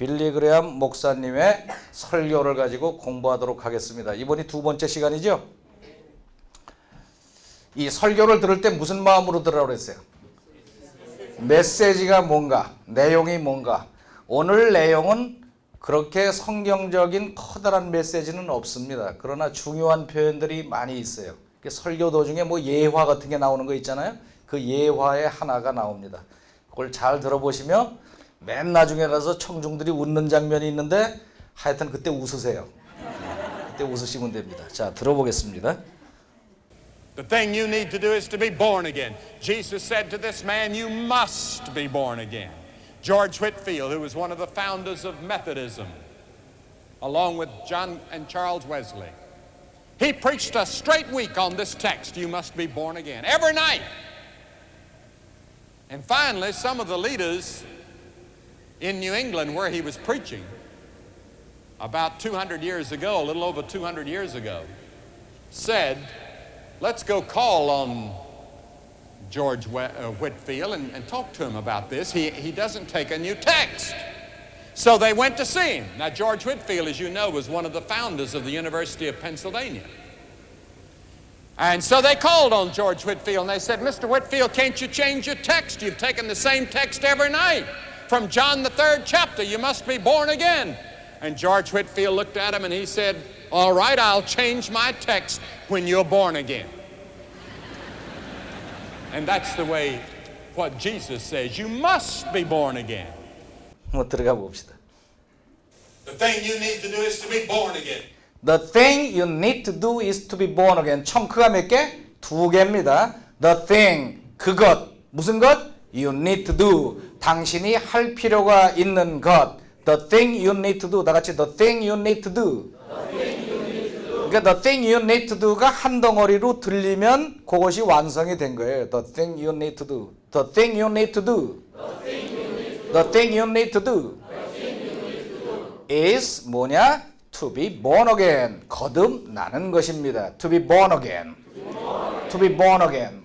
빌리 그레암 목사님의 설교를 가지고 공부하도록 하겠습니다. 이번이 두 번째 시간이죠. 이 설교를 들을 때 무슨 마음으로 들으라고 그랬어요? 메시지가 뭔가, 내용이 뭔가. 오늘 내용은 그렇게 성경적인 커다란 메시지는 없습니다. 그러나 중요한 표현들이 많이 있어요. 설교 도중에 뭐 예화 같은 게 나오는 거 있잖아요. 그 예화의 하나가 나옵니다. 그걸 잘 들어보시면 맨 나중에 가서 청중들이 웃는 장면이 있는데 하여튼 그때 웃으세요. 그때 웃으시면 됩니다. 자, 들어보겠습니다. The thing you need to do is to be born again. Jesus said to this man, you must be born again. George Whitefield, who was one of the founders of Methodism, along with John and Charles Wesley, he preached a straight week on this text, you must be born again, every night. And finally, some of the leaders in New England where he was preaching about 200 years ago, a little over 200 years ago, said, let's go call on George Whitefield and talk to him about this. He doesn't take a new text. So they went to see him. Now, George Whitefield, as you know, was one of the founders of the University of Pennsylvania. And so they called on George Whitefield and they said, Mr. Whitefield, can't you change your text? You've taken the same text every night. From John the 3rd chapter, you must be born again. And George Whitefield looked at him and he said, all right, I'll change my text when you're born again. And that's the way what Jesus says, you must be born again. 한번 들어가 봅시다. The thing you need to do is to be born again. The thing you need to do is to be born again. 청크가 몇 개? 두 개입니다. The thing, 그것, 무슨 것? You need to do. 당신이 할 필요가 있는 것. The thing you need to do. 다 같이 the thing you need to do. 그러니까 the thing you need to do가 한 덩어리로 들리면 그것이 완성이 된 거예요. The thing you need to do. The thing you need to do. The thing you need to do. is 뭐냐? To be born again. 거듭나는 것입니다. To be born again. To be born again.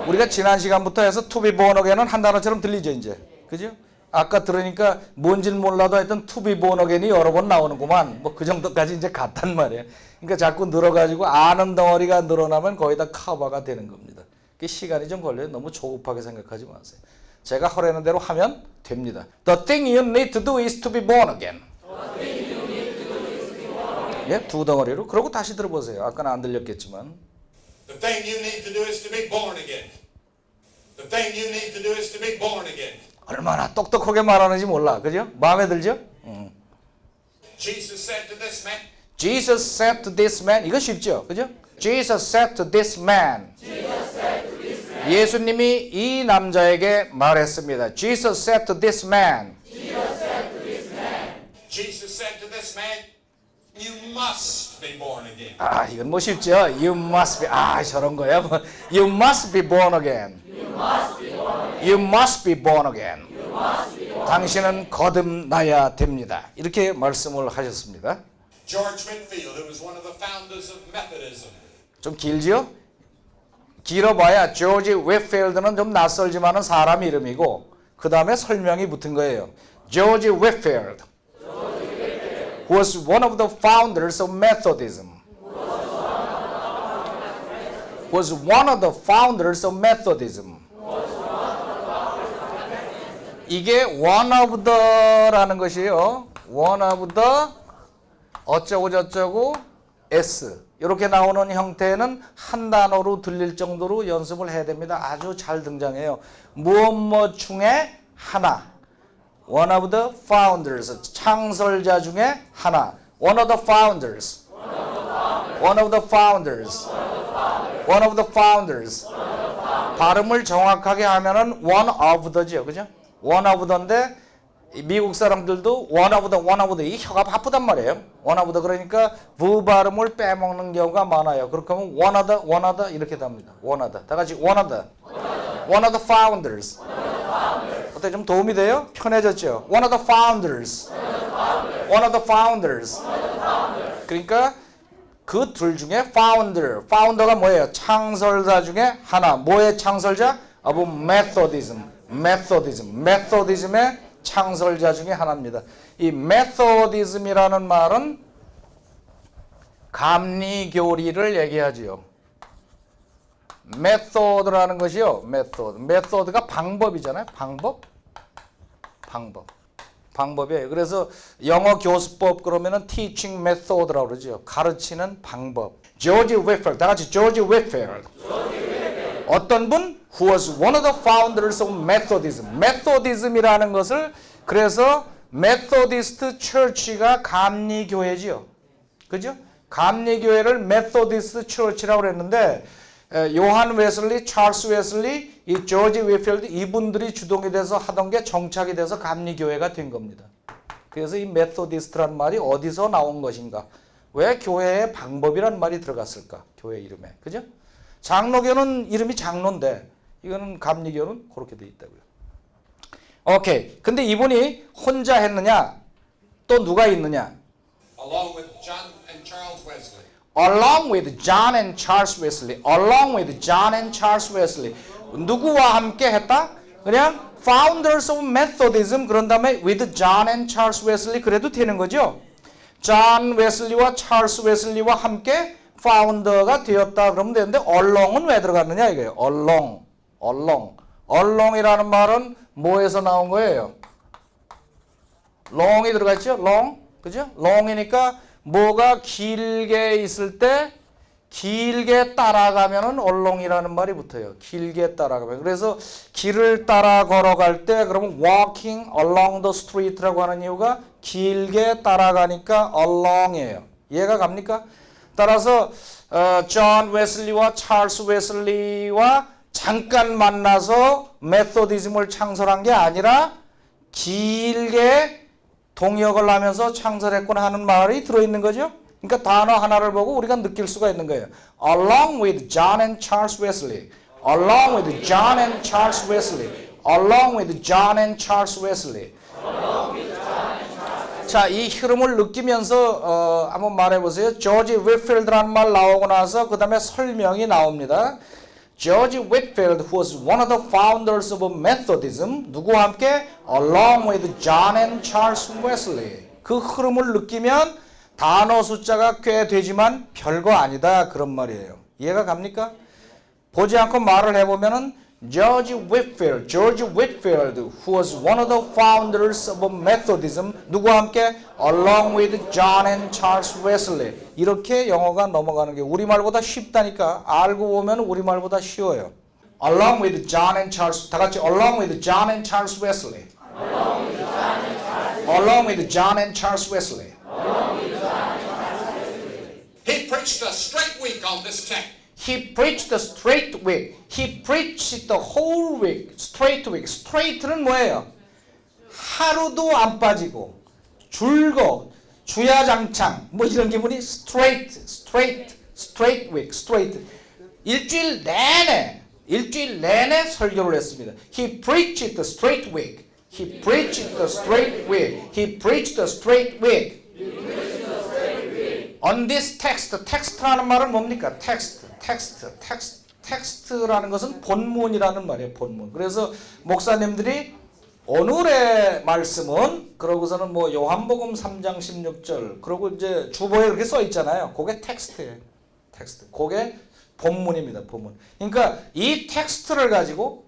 우리가 지난 시간부터 해서 to be born again은 한 단어처럼 들리죠, 이제. 그죠? 아까 들으니까 뭔지는 몰라도 하여튼 to be born again이 여러 번 나오는구만. 뭐 그 정도까지 이제 갔단 말이에요. 그러니까 자꾸 늘어가지고 아는 덩어리가 늘어나면 거의 다 커버가 되는 겁니다. 시간이 좀 걸려요. 너무 조급하게 생각하지 마세요. 제가 하라는 대로 하면 됩니다. The thing you need to do is to be born again. 예, 두 덩어리로. 그러고 다시 들어보세요. 아까는 안 들렸겠지만. The thing you need to do is to be born again. The thing you need to do is to be born again. 얼마나 똑똑하게 말하는지 몰라. 그죠? 마음에 들죠? Jesus said to this man. Jesus said to this man. 이거 쉽죠? 그죠? Jesus said to this man. 예수님이 이 남자에게 말했습니다. Jesus said to this man. Jesus said to this man, you must be born again. 아, 이건 뭐 쉽죠? You must be. 아, 저런 거야. You must be born again. You must be born again. 당신은 거듭나야 됩니다. 이렇게 말씀을 하셨습니다. George Whitefield, who was one of the founders of Methodism. 좀 길지요? 길어봐야 조지 웨필드는 좀 낯설지만은 사람 이름이고 그 다음에 설명이 붙은 거예요. George Whitefield was one of the founders of Methodism. Was one of the founders of Methodism. 이게 one of the라는 것이에요. one of the 어쩌고 저쩌고 s 이렇게 나오는 형태는 한 단어로 들릴 정도로 연습을 해야 됩니다. 아주 잘 등장해요. 무엇 중에 하나. One of the founders. 창설자 중에 하나. One of the founders. One of the founders. One of the founders. 발음을 정확하게 하면은 one of the죠. 그죠? one of the인데 미국 사람들도 one of the 이 혀가 바쁘단 말이에요. one of the 그러니까 V 발음을 빼먹는 경우가 많아요. 그렇게 하면 one of the 이렇게 답니다. one of the. 다 같이 one of the founders. 어때 좀 도움이 돼요? 편해졌죠? one of the founders. one of the founders. 그러니까 그 둘 중에 founder가 뭐예요? 창설자 중에 하나. 뭐의 창설자? of Methodism. Methodism의 창설자 중에 하나입니다. 이 메소디즘이라는 말은 감리교리를 얘기하지요. 메소드라는 것이요. 메소드가 방법이잖아요. 방법이에요. 그래서 영어 교수법 그러면은 teaching method라고 그러죠. 가르치는 방법. 조지 웨펠, 다 같이 조지 웨펠. 어떤 분? Who was one of the founders of Methodism. Methodism이라는 것을 그래서 메소디스트 처치가 감리교회지요. 그죠? 감리교회를 메소디스트 처치라고 그랬는데 요한 웨슬리, 찰스 웨슬리, 이 조지 웨필드 이분들이 주동이 돼서 하던 게 정착이 돼서 감리교회가 된 겁니다. 그래서 이 메소디스트란 말이 어디서 나온 것인가? 왜 교회의 방법이란 말이 들어갔을까? 교회 이름에. 그죠? 장로교는 이름이 장로인데 이거는 감리교는 그렇게 돼 있다고요. 오케이. 근데 이분이 혼자 했느냐? 또 누가 있느냐? Along with John and Charles Wesley. Along with John and Charles Wesley. Along with John and Charles Wesley. 누구와 함께 했다? 그냥 Founders of Methodism 그런 다음에 with John and Charles Wesley 그래도 되는 거죠. 존 웨슬리와 찰스 웨슬리와 함께 파운더가 되었다 그러면 되는데 along은 왜 들어갔느냐 이거예요. along이라는 말은 뭐에서 나온 거예요? long이 들어갔죠? long. 그죠? long이니까 뭐가 길게 있을 때 길게 따라가면은 along이라는 말이 붙어요. 길게 따라가면. 그래서 길을 따라 걸어갈 때 그러면 walking along the street라고 하는 이유가 길게 따라가니까 along이에요. 이해가 갑니까? 따라서 존 웨슬리와 찰스 웨슬리와 잠깐 만나서 메소디즘을 창설한 게 아니라 길게 동역을 하면서 창설했구나 하는 말이 들어있는 거죠. 그러니까 단어 하나를 보고 우리가 느낄 수가 있는 거예요. Along with John and Charles Wesley. Along with John and Charles Wesley. Along with John and Charles Wesley. 자, 이 흐름을 느끼면서 한번 말해보세요. 조지 웨필드라는 말 나오고 나서 그 다음에 설명이 나옵니다. George Whitfield, who was one of the founders of Methodism, 누구와 함께? Along with John and Charles Wesley. 그 흐름을 느끼면 단어 숫자가 꽤 되지만 별거 아니다 그런 말이에요. 이해가 갑니까? 보지 않고 말을 해보면은 George Whitfield, who was one of the founders of Methodism, 누구와 함께? Along with John and Charles Wesley. 이렇게 영어가 넘어가는 게 우리말보다 쉽다니까. 알고 보면 우리말보다 쉬워요. Along with John and Charles, 다 같이 Along with John and Charles Wesley. Along with John and Charles Wesley. He preached a straight week on this text. He preached the straight week. He preached the whole week. Straight week. Straight는 뭐예요? 하루도 안 빠지고 줄거 주야장창 뭐 이런 기분이 straight week. straight. 일주일 내내 설교를 했습니다. He preached the straight week. He preached the straight week. He preached the straight week. On this text. 텍스트라는 말은 뭡니까? 텍스트라는 것은 본문이라는 말이에요. 본문. 그래서 목사님들이 오늘의 말씀은 그러고서는 뭐 요한복음 3장 16절 그러고 이제 주보에 이렇게 써 있잖아요. 그게 텍스트예요. 텍스트. 그게 본문입니다. 본문. 그러니까 이 텍스트를 가지고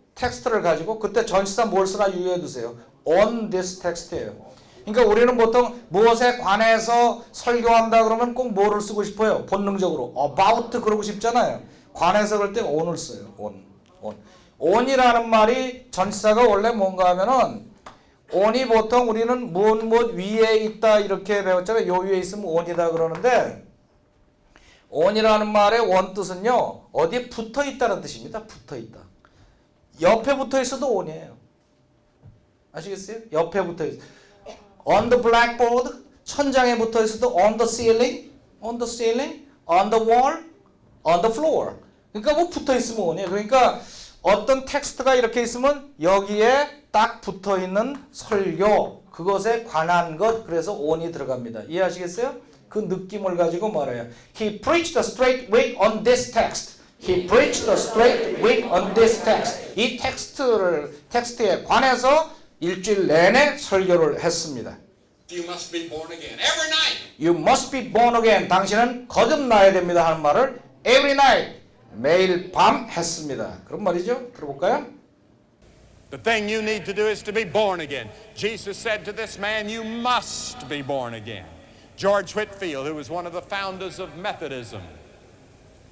그때 전치사 뭘 쓰나 유의해 두세요. On this text예요. 그러니까 우리는 보통 무엇에 관해서 설교한다 그러면 꼭 뭐를 쓰고 싶어요? 본능적으로 about 그러고 싶잖아요. 관해서 그럴 때 on을 써요. on이라는 말이 전치사가 원래 뭔가 하면은 on이 보통 우리는 무엇 위에 있다 이렇게 배웠잖아요. 요 위에 있으면 on이다 그러는데 on이라는 말의 원뜻은요. 어디에 붙어 있다는 뜻입니다. 붙어 있다. 옆에 붙어 있어도 on이에요. 아시겠어요? 옆에 붙어 있어. On the blackboard, 천장에 붙어 있어도 on the ceiling, on the wall, on the floor. 그러니까 뭐 붙어 있으면 on이에요. 그러니까 어떤 텍스트가 이렇게 있으면 여기에 딱 붙어 있는 설교, 그것에 관한 것, 그래서 on이 들어갑니다. 이해하시겠어요? 그 느낌을 가지고 말해요. He preached the straight week on this text. He preached the straight week on this text. 이 텍스트에 관해서 일주일 내내 설교를 했습니다. You must be born again. Every night. You must be born again. 당신은 거듭나야 됩니다 하는 말을 every night, 매일 밤 했습니다. 그런 말이죠. 들어볼까요? The thing you need to do is to be born again. Jesus said to this man, you must be born again. George Whitefield, who was one of the founders of Methodism,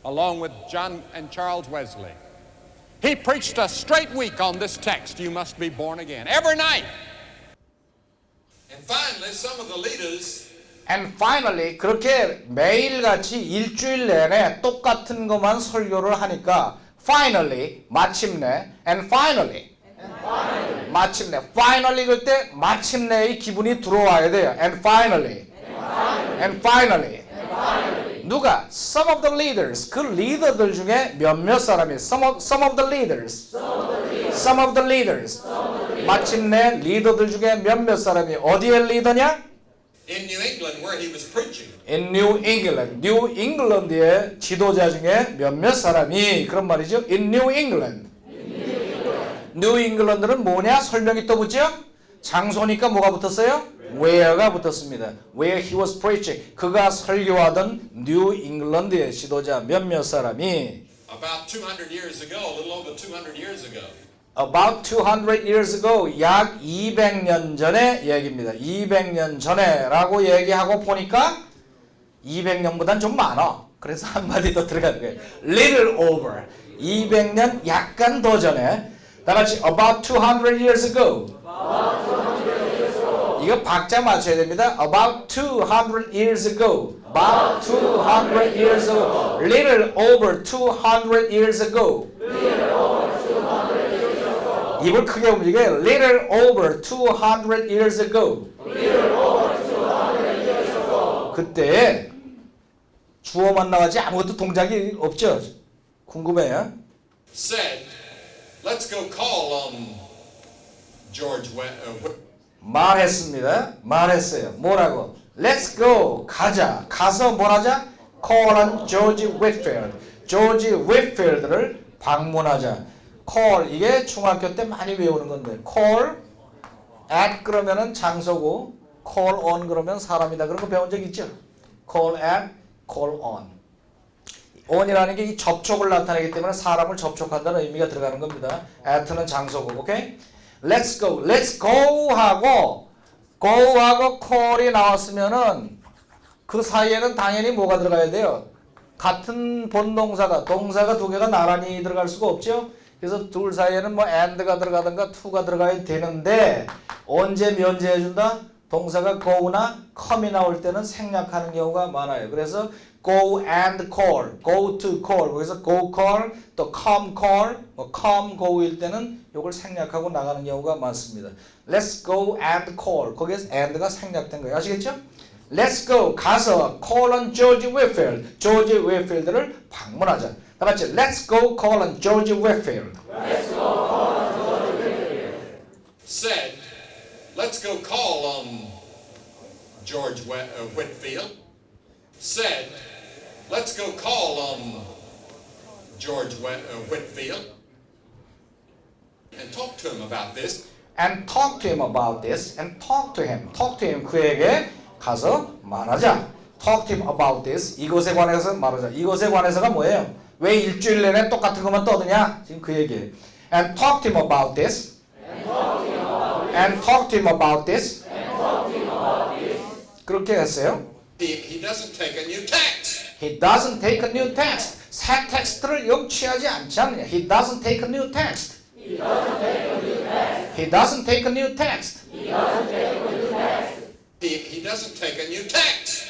along with John and Charles Wesley, he preached a straight week on this text, you must be born again, every night. And finally, some of the leaders And finally, 그렇게 매일같이 일주일 내내 똑같은 것만 설교를 하니까 finally, 마침내, and finally, 마침내, finally 그때 마침내의 기분이 들어와야 돼요. And finally, and finally. 누가? Some of the leaders, 그 리더들 중에 몇몇 사람이 some of the leaders, some of the leaders. 마침내 리더들 중에 몇몇 사람이 어디의 리더냐? in New England where he was preaching. In New England, New England의 지도자 중에 몇몇 사람이 그런 말이죠. In New England. New England는 뭐냐? 설명이 또 붙죠? 장소니까 뭐가 붙었어요? Where가 붙었습니다. Where he was preaching. 그가 설교하던 New England의 지도자 몇몇 사람이 About 200 years ago, a little over 200 years ago, About 200 years ago, 약 200년 전의 얘기입니다. 200년 전에라고 얘기하고 보니까 200년보단 좀 많아. 그래서 한마디 더 들어간 거예요. Little over. 200년 약간 더 전에. 다 같이 about 200 years ago. 이거 박자 맞춰야 됩니다. About 200 years ago. About 200 years ago. Little over 200 years ago. 입을 크게 움직여요. Little over 200 years ago. 그때 주어만 나가지 아무것도 동작이 없죠. 궁금해요. said, let's go call on George 말했습니다. 말했어요. 뭐라고? Let's go. 가자. 가서 뭘 하자? Call on George Whitefield. George Whitefield를 방문하자. call 이게 중학교 때 많이 외우는 건데 call at 그러면은 장소고 call on 그러면 사람이다 그런 거 배운 적 있죠? call at, call on. on이라는 게 이 접촉을 나타내기 때문에 사람을 접촉한다는 의미가 들어가는 겁니다. at는 장소고, 오케이? Let's go, let's go 하고 call이 나왔으면은 그 사이에는 당연히 뭐가 들어가야 돼요? 같은 본동사가 동사가 두 개가 나란히 들어갈 수가 없죠? 그래서 둘 사이에는 뭐 and가 들어가든가 to가 들어가야 되는데 언제 면제해준다? 동사가 go나 come이 나올 때는 생략하는 경우가 많아요. 그래서 go and call, go to call, 거기서 go call, 또 come call, 뭐 come go일 때는 이걸 생략하고 나가는 경우가 많습니다. Let's go and call, 거기에서 and가 생략된 거예요. 아시겠죠? Let's go, 가서 call on George Whitefield, George Whitefield를 방문하자. 다 같이 Let's go call on George Whitefield. Let's go call on George Whitefield. Said, let's go call on George Whitefield. Said, let's go call on George Whitefield and talk to him about this. And talk to him about this. And talk to him. Talk to him. 그에게 가서 말하자. Talk to him about this. 이것에 관해서 말하자. 이것에 관해서가 뭐예요? 왜 일주일 내내 똑같은 것만 떠드냐? 지금 그 얘기예요. And talk to him about this. And talk to him about this. 그렇게 했어요. He doesn't take a new text. He doesn't take a new text. 새 텍스트를 영치하지 않지 않느냐. He doesn't take a new text. He doesn't take a new text. He doesn't take a new text.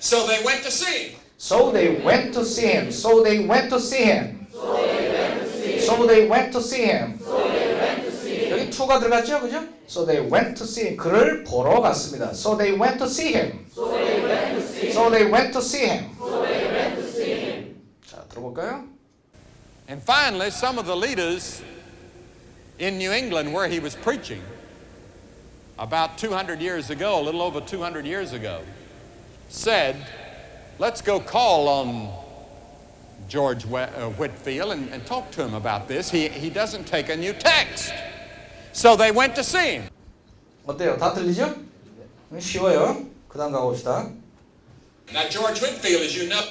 So they went to see him. So they went to see him. So they went to see him. So they went to see him. 여기 to가 들어갔죠, 그죠? So they went to see him. 그를 보러 갔습니다. So they went to see him. So they went to see him. 자, 들어볼까요? And finally, some of the leaders in New England where he was preaching about 200 years ago, a little over 200 years ago, said, let's go call on George Whitfield and talked to him about this. He doesn't take a new text. So they went to see him. 어때요? 다 들리죠? 쉬워요. 그 다음 가봅시다. Now, George Whitfield, as you know,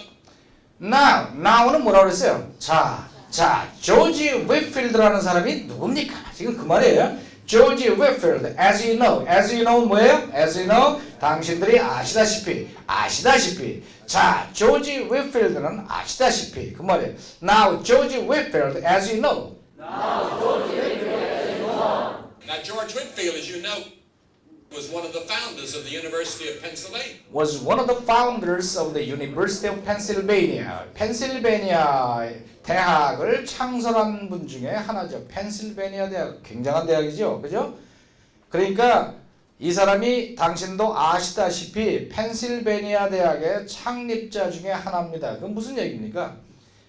now는 뭐라고 그랬어요? 자, 조지 웨필드라는 사람이 누굽니까? 지금 그 말이에요. 조지 웨필드, as you know 뭐예요? as you know, 당신들이 아시다시피. 자, 조지 웨필드는 아시다시피 그 말이에요. Now, George Whitfield, as you know. Now, George Whitfield, as you know, was one of the founders of the University of Pennsylvania. Was one of the founders of the University of Pennsylvania. 펜실베니아 대학을 창설한 분 중에 하나죠. 펜실베니아 대학, 굉장한 대학이죠, 그죠? 그러니까 이 사람이 당신도 아시다시피 펜실베니아 대학의 창립자 중에 하나입니다. 그건 무슨 얘기입니까?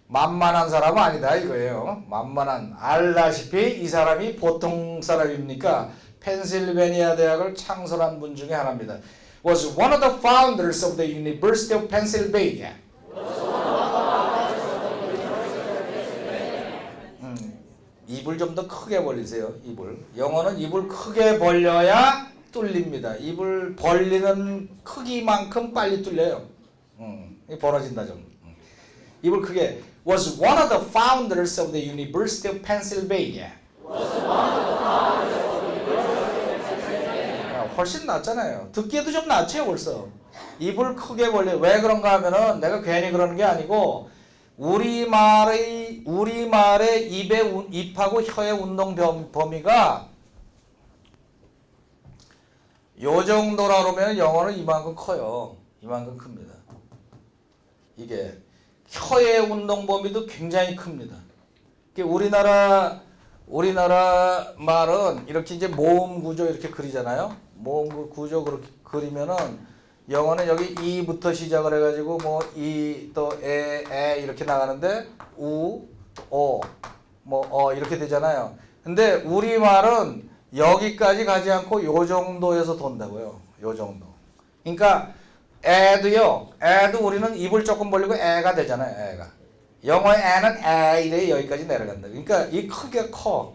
만만한 사람은 아니다 이거예요. 만만한, 알다시피 이 사람이 보통 사람입니까? 펜실베니아 대학을 창설한 분 중에 하나입니다. Was one of the founders of the University of Pennsylvania. 입을 좀 더 크게 벌리세요. 입을. 영어는 입을 크게 벌려야 뚫립니다. 입을 벌리는 크기만큼 빨리 뚫려요. 벌어진다 좀. 입을 크게. Was one of the founders of the University of Pennsylvania. 훨씬 낫잖아요. 듣기에도 좀 낫죠 벌써. 입을 크게 벌려. 왜 그런가 하면은 내가 괜히 그러는 게 아니고 우리말의 입하고 혀의 운동 범위가 요 정도라 그러면 영어는 이만큼 커요. 이만큼 큽니다. 이게 혀의 운동 범위도 굉장히 큽니다. 우리나라 말은 이렇게 이제 모음 구조 이렇게 그리잖아요. 모음 구조 그렇게 그리면은 영어는 여기 이부터 시작을 해가지고 뭐 이 또 에 이렇게 나가는데 우, 어, 뭐 이렇게 되잖아요. 근데 우리말은 여기까지 가지 않고 요 정도에서 돈다고요. 요 정도. 그러니까 애도 우리는 입을 조금 벌리고 애가 되잖아요. 애가. 영어의 애는 애 이래 여기까지 내려간다. 그러니까 이 크게 커.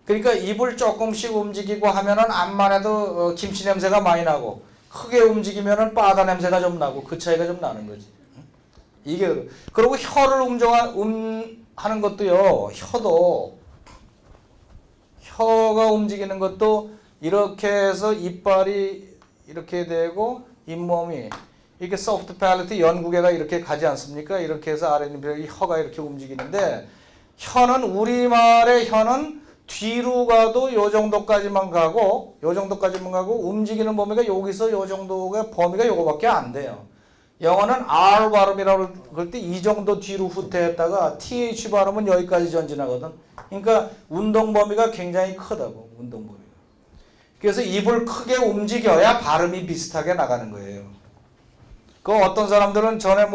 그러니까 입을 조금씩 움직이고 하면은 암만 해도 김치 냄새가 많이 나고 크게 움직이면은 바다 냄새가 좀 나고 그 차이가 좀 나는 거지. 이게 그리고 혀를 하는 것도요. 혀가 움직이는 것도 이렇게 해서 이빨이 이렇게 되고 잇몸이 이렇게 소프트 팔리티 연구개가 이렇게 가지 않습니까? 이렇게 해서 아랫입이 혀가 이렇게 움직이는데 우리말의 혀는 뒤로 가도 요 정도까지만 가고 움직이는 범위가 여기서 요 정도가 범위가 요거밖에 안 돼요. 영어는 R 발음이라고 그럴 때 이 정도 뒤로 후퇴했다가 TH 발음은 여기까지 전진하거든. 그러니까 운동 범위가 굉장히 크다고. 운동 범위가. 그래서 입을 크게 움직여야 발음이 비슷하게 나가는 거예요. 그 어떤 사람들은 전에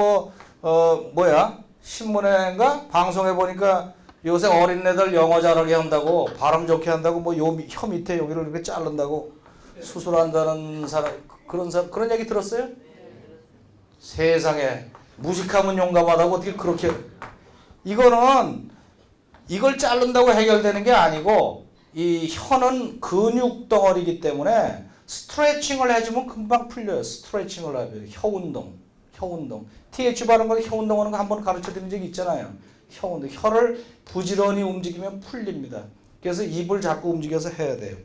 신문에인가 방송에 보니까 요새 어린애들 영어 잘하게 한다고 발음 좋게 한다고 혀 밑에 여기를 이렇게 자른다고 수술한다는 사람 그런 얘기 들었어요? 세상에 무식하면 용감하다고 어떻게 그렇게 이거는 이걸 자른다고 해결되는 게 아니고 이 혀는 근육 덩어리이기 때문에 스트레칭을 해주면 금방 풀려요. 스트레칭을 하면 혀 운동. TH 발음 거혀 운동하는 거 한번 가르쳐 드린 적이 있잖아요. 혀 운동. 혀를 부지런히 움직이면 풀립니다. 그래서 입을 자꾸 움직여서 해야 돼요.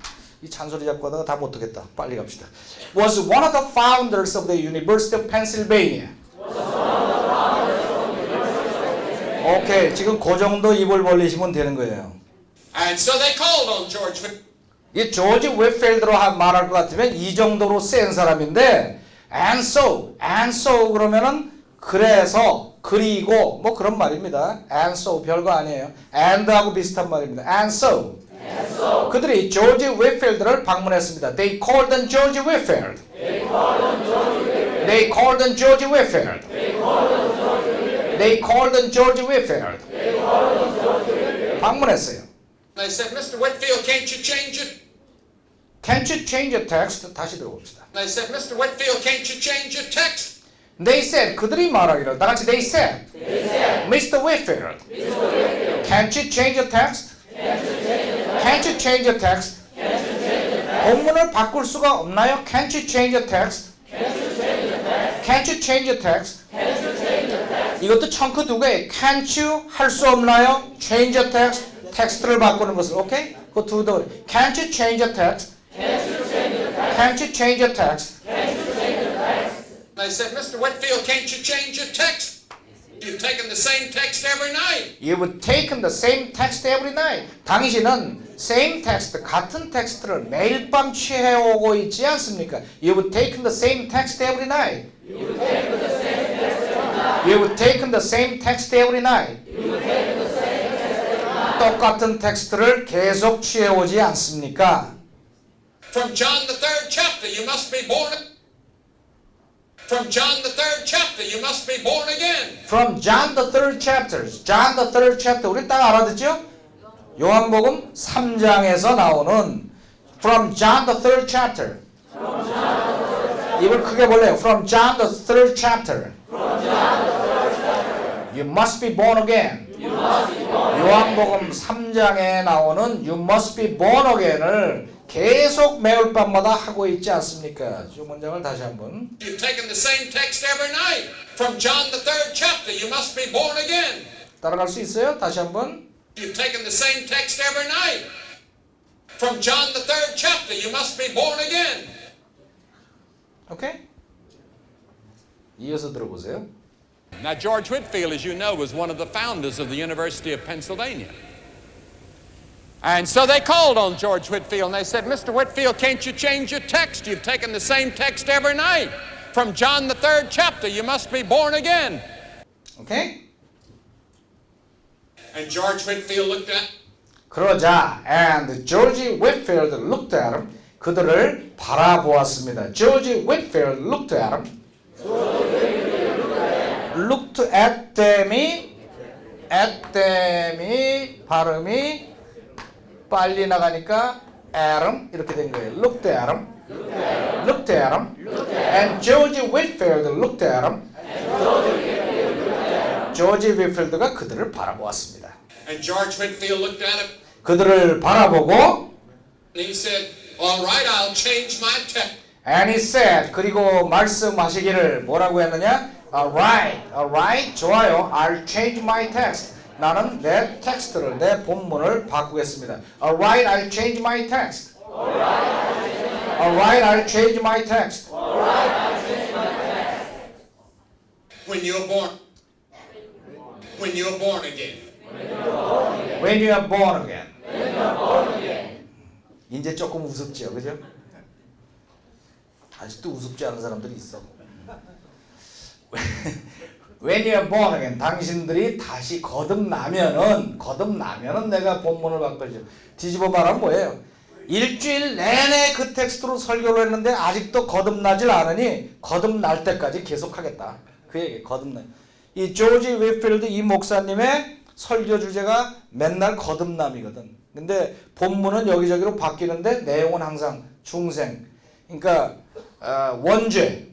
이 잔소리 잡고 하다가 다 못하겠다. 빨리 갑시다. Was one of the founders of the University of Pennsylvania. 오케이. 지금 그 정도 입을 벌리시면 되는 거예요. and so they called on George Whitfield. 이 조지 웨필드로 말할 것 같으면 이 정도로 센 사람인데 and so 그러면은 그래서 그리고 뭐 그런 말입니다. and so 별거 아니에요. and하고 비슷한 말입니다. and so 그들이 조지 웨필드를 방문했습니다. They called on George Whitfield. They called on George Whitfield. 방문했어요. They said, Mr. Whitfield, can't you change it? Can't you change your text? 다시 들어봅시다. They said, Mr. Whitfield, can't you change your text? They said 그들이 말하기를 다 같이 they said Mr. Whitfield. Can't you change the text? Can't you change the text? 본문을 바꿀 수가 없나요? Can't you change the text? Can't you change the text? 이것도 청크 두 개. Can't you 할 수 없나요? Change the text. 텍스트를 바꾸는 것을. 오케이? 그 두 더. Can't you change the text? Can't you change the text? They said, Mr. Whitfield, can't you change your text? You've taken the same text every night. You've taken the same text every night. 당신은 same text, 같은 텍스트를 매일 밤 취해오고 있지 않습니까? You've taken the same text every night. You've taken the same text every night. 똑같은 텍스트를 계속 취해오지 않습니까? From John the 3rd chapter, you must be born. From John the 3rd chapter, you must be born again. From John the 3rd chapter. John the 3rd chapter. 우리 딱 알아듣죠? 요한복음 3장에서 나오는 From John the 3rd chapter. 입을 크게 벌려요. From John the 3rd chapter. You must be born again. 요한복음 3장에 나오는 You must be born again을 계속 매일 밤마다 하고 있지 않습니까? 이 문장을 다시 한번. You've taken the same text every night. From John the 3rd chapter, you must be born again. 따라갈 수 있어요? 다시 한번. You've taken the same text every night. From John the 3rd chapter, you must be born again. 오케이? 이어서 들어보세요. Now, George Whitfield, as you know, was one of the founders of the University of Pennsylvania. And so they called on George Whitfield and they said, Mr. Whitfield, can't you change your text? You've taken the same text every night. From John the 3rd chapter, you must be born again. 오케이? And George Whitfield looked at 그러자 and George Whitfield looked at him. 그들을 바라보았습니다. George Whitfield looked at him. looked at them이 발음이 빨리 나가니까 Adam 이렇게 된 거예요. Looked at him. Looked at him. And George Whitfield looked at him. 조지 휘필드가 그들을 바라보았습니다. And George Whitfield looked at him 그들을 바라보고 and he said, all right, I'll change my text. And he said 그리고 말씀하시기를 뭐라고 했느냐? Alright, 좋아요. I'll change my text. 나는 내 텍스트를, 내 본문을 바꾸겠습니다. Alright, I'll change my text. Alright, I'll change my text. When you're born again. When you are born again. 이제 조금 우습죠, 그죠? 아직도 우습지 않은 사람들이 있어. When you are born again, 당신들이 다시 거듭나면은 내가 본문을 바꿔줘. 뒤집어 말하면 뭐예요? 일주일 내내 그 텍스트로 설교를 했는데 아직도 거듭나질 않으니 거듭날 때까지 계속하겠다. 그 얘기, 거듭나. 이 조지 휘필드 이 목사님의 설교 주제가 맨날 거듭남이거든. 근데 본문은 여기저기로 바뀌는데 내용은 항상 중생. 그러니까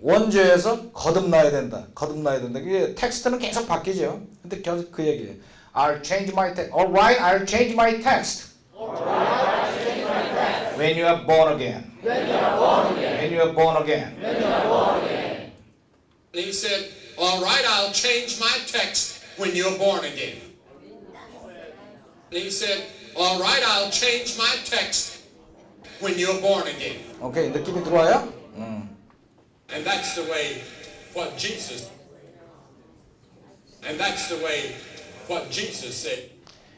원죄에서 거듭나야 된다. 그게 텍스트는 계속 바뀌죠. 근데 계속 그 얘기예요. I'll change my text. Alright, I'll change my text. When you are born again. When you are born again. And he said, all right, I'll change my text when you're born again. And he said, all right, I'll change my text when you're born again. 오케이, 느낌이 들어와요? And that's the way what Jesus said.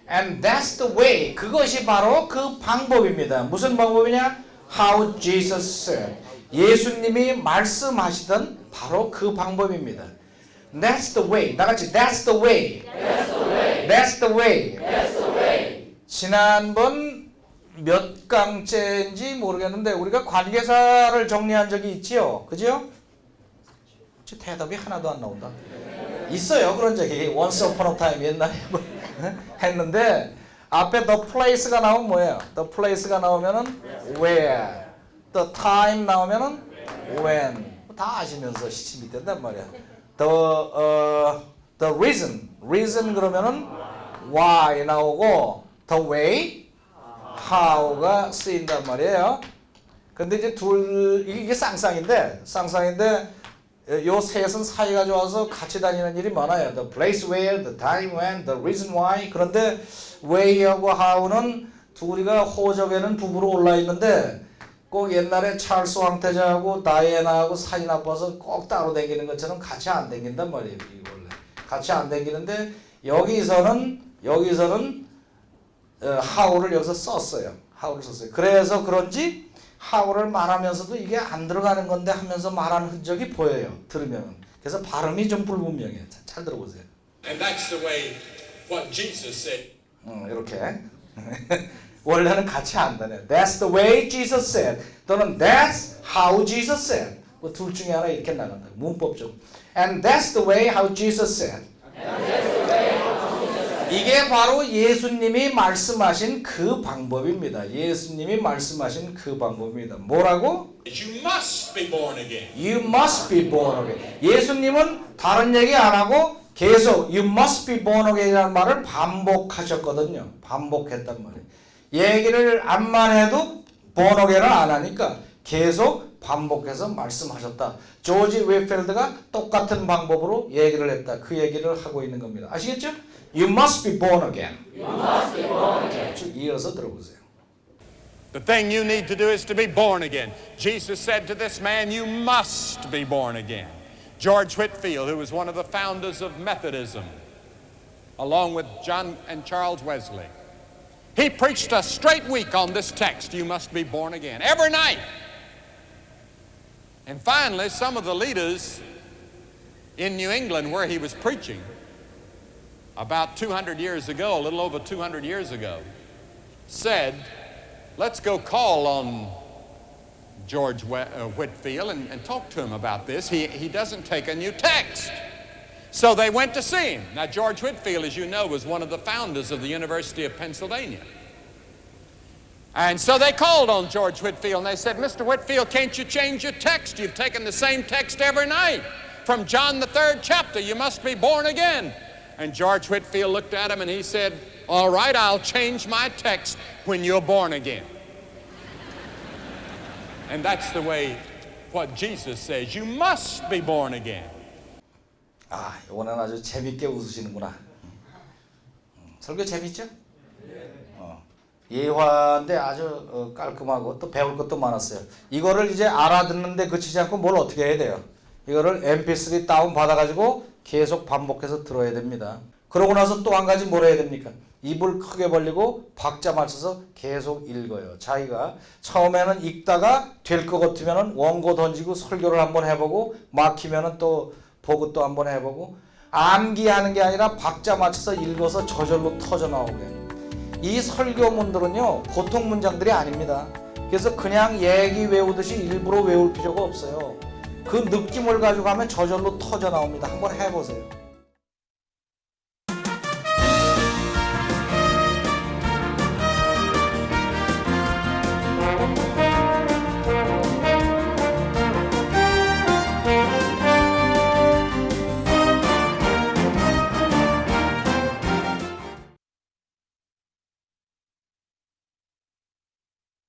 And that's the way. 그것이 바로 그 방법입니다. 무슨 방법이냐? How Jesus said. 예수님이 말씀하시던 바로 그 방법입니다. That's the way. 다 같이 That's the way. That's the way. 지난번 몇 강째인지 모르겠는데 우리가 관계사를 정리한 적이 있지요. 그죠? 대답이 하나도 안 나온다. 있어요. 그런 적이. Once upon a time 옛날에 했는데 앞에 the place가 나오면 뭐예요? The place가 나오면은 where. The time 나오면은 when. 다 아시면서 시침이 된단 말이야. the reason 그러면은 why 나오고 the way, how가 쓰인단 말이에요. 근데 이제 이게 쌍쌍인데 요 셋은 사이가 좋아서 같이 다니는 일이 많아요. The place where, the time when, the reason why. 그런데 way하고 how는 둘이가 호적에는 부부로 올라 있는데 꼭 옛날에 찰스 황태자하고 다이애나하고 사이 나빠서 꼭 따로 다니는 것처럼 같이 안 다닌단 말이에요. 이게 원래 같이 안 다니는데 여기서는 how를 여기서 썼어요. how를 썼어요. 그래서 그런지 how를 말하면서도 이게 안 들어가는 건데 하면서 말하는 흔적이 보여요. 들으면. 그래서 발음이 좀 불분명해요. 잘 들어보세요. And that's the way what Jesus said. 이렇게. 원래는 같이 안 다녀요. That's the way Jesus said. 또는 That's how Jesus said. 뭐 둘 중에 하나 이렇게 나간다. 문법적으로. And that's the way how Jesus said. 이게 바로 예수님이 말씀하신 그 방법입니다. 예수님이 말씀하신 그 방법입니다. 뭐라고? You must be born again. You must be born again. 예수님은 다른 얘기 안 하고 계속 You must be born again이라는 말을 반복하셨거든요. 반복했단 말이에요. 얘기를 안만 해도 born again을 안 하니까 계속 반복해서 말씀하셨다. 조지 웨필드가 똑같은 방법으로 얘기를 했다. 그 얘기를 하고 있는 겁니다. 아시겠죠? You must be born again. You must be born again. 쭉 이어서 들어보세요. The thing you need to do is to be born again. Jesus said to this man, you must be born again. George Whitefield, who was one of the founders of Methodism, along with John and Charles Wesley, he preached a straight week on this text, you must be born again, every night. And finally, some of the leaders in New England where he was preaching, about 200 years ago, a little over 200 years ago, said, let's go call on George Whitefield and talk to him about this. He doesn't take a new text. So they went to see him. Now, George Whitefield, as you know, was one of the founders of the University of Pennsylvania. And so they called on George Whitefield and they said, Mr. Whitefield, can't you change your text? You've taken the same text every night. From John the 3rd chapter, you must be born again. And George Whitefield looked at him and he said, all right, I'll change my text when you're born again. And that's the way what Jesus says. You must be born again. 아, 이번엔 아주 재밌게 웃으시는구나. 설교 재밌죠? 예화인데 아주 깔끔하고 또 배울 것도 많았어요. 이거를 이제 알아듣는데 그치지 않고 뭘 어떻게 해야 돼요? 이거를 mp3 다운 받아가지고 계속 반복해서 들어야 됩니다. 그러고 나서 또 한 가지 뭘 해야 됩니까? 입을 크게 벌리고 박자 맞춰서 계속 읽어요. 자기가 처음에는 읽다가 될 것 같으면 원고 던지고 설교를 한번 해보고 막히면 또 보고 또 한번 해보고 암기하는 게 아니라 박자 맞춰서 읽어서 저절로 터져 나오게. 이 설교문들은요 보통 문장들이 아닙니다. 그래서 그냥 얘기 외우듯이 일부러 외울 필요가 없어요. 그 느낌을 가지고 가면 저절로 터져 나옵니다. 한번 해보세요.